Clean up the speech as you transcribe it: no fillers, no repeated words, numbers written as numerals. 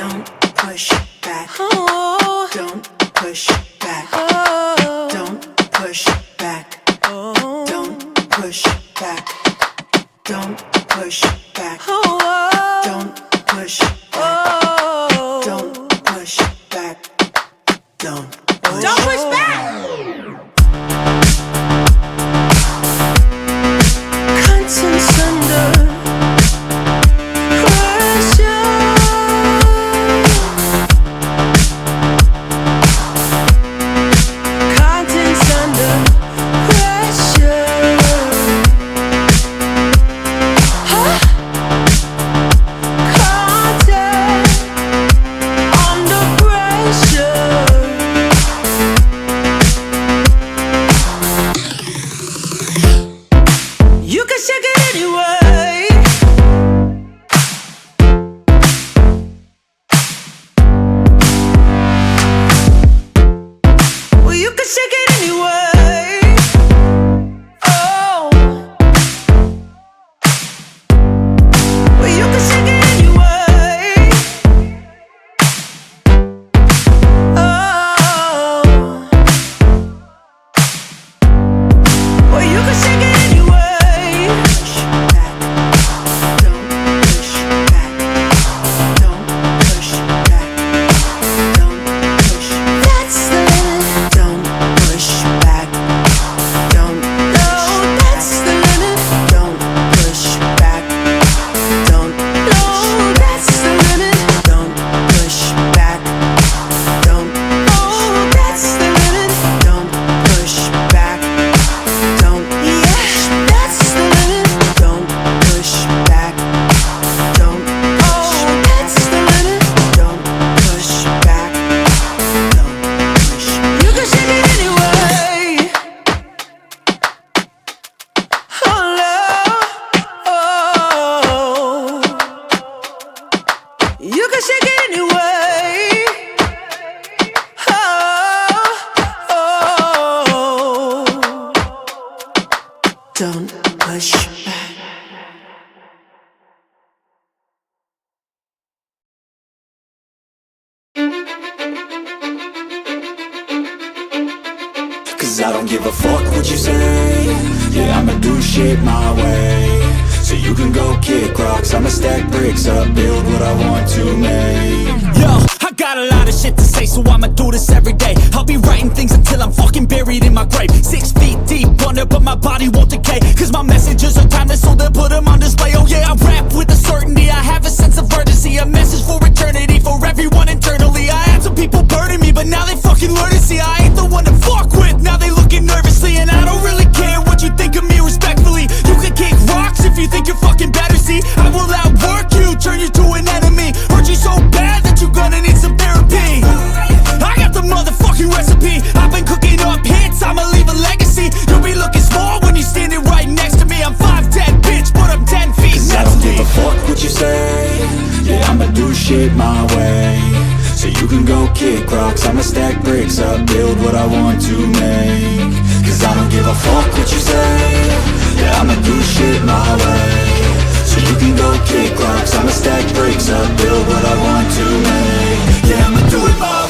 Don't push back. Oh. Don't push back. Oh. Don't push back. Oh. Don't push back. Don't push back. Oh. Don't push back. Oh. Don't push back. Don't push back. Contents under pressure. Contents under pressure. Huh? Content under pressure. You can shake it anyway. Well, you can shake it anyway. Oh. Well, you can shake it anyway. Oh. Well, you can shake it anyway. Push back. Don't push back. Don't push back. Don't push. That's the limit. Don't push back. Don't. No, that's the limit. Don't push back. Don't. No, that's the limit. Don't push back. Don't. Oh, that's the limit. Don't push back. Don't. Yeah, that's the limit. Don't push back. Don't. Oh, that's the limit. Don't push back. Don't push. You can shake it anyway. Oh, love. Oh. You can shake it anyway. Oh, oh. Don't push back. Cause I don't give a fuck what you say. Yeah, I'ma do shit my way. So you can go kick rocks, I'ma stack bricks up, build what I want to make. Yo, I got a lot of shit to say, so I'ma do this every day. I'll be writing things until I'm fucking buried in my grave. 6 feet deep under, but my body won't decay. Cause my messages are timeless, so they'll put them on display. Oh yeah, I rap with a certainty, I have a sense of urgency. A message for eternity, for everyone internally. I had some people burning me, but now they fucking learn to see I ain't the one to fuck with, now they looking nervously. And I don't really care what you think of me respectfully. You can kick rocks if you think you're fucking better, see. I will outwork you, turn you to an enemy. Hurt you so bad that you're gonna need some therapy. I got the motherfucking recipe. I've been cooking up hits, I'ma leave a legacy. You'll be looking small when you're standing right next to me. I'm 5'10", bitch, but I'm 10 feet Cause I next don't to give me. a fuck what you say. Yeah, I'ma do shit my way. So you can go kick rocks, I'ma stack bricks up, build what I want to make. Cause I don't give a fuck what you say. Yeah, I'ma do shit my way. So you can go kick rocks, I'ma stack bricks up, build what I want to make. Yeah, I'ma do it my way.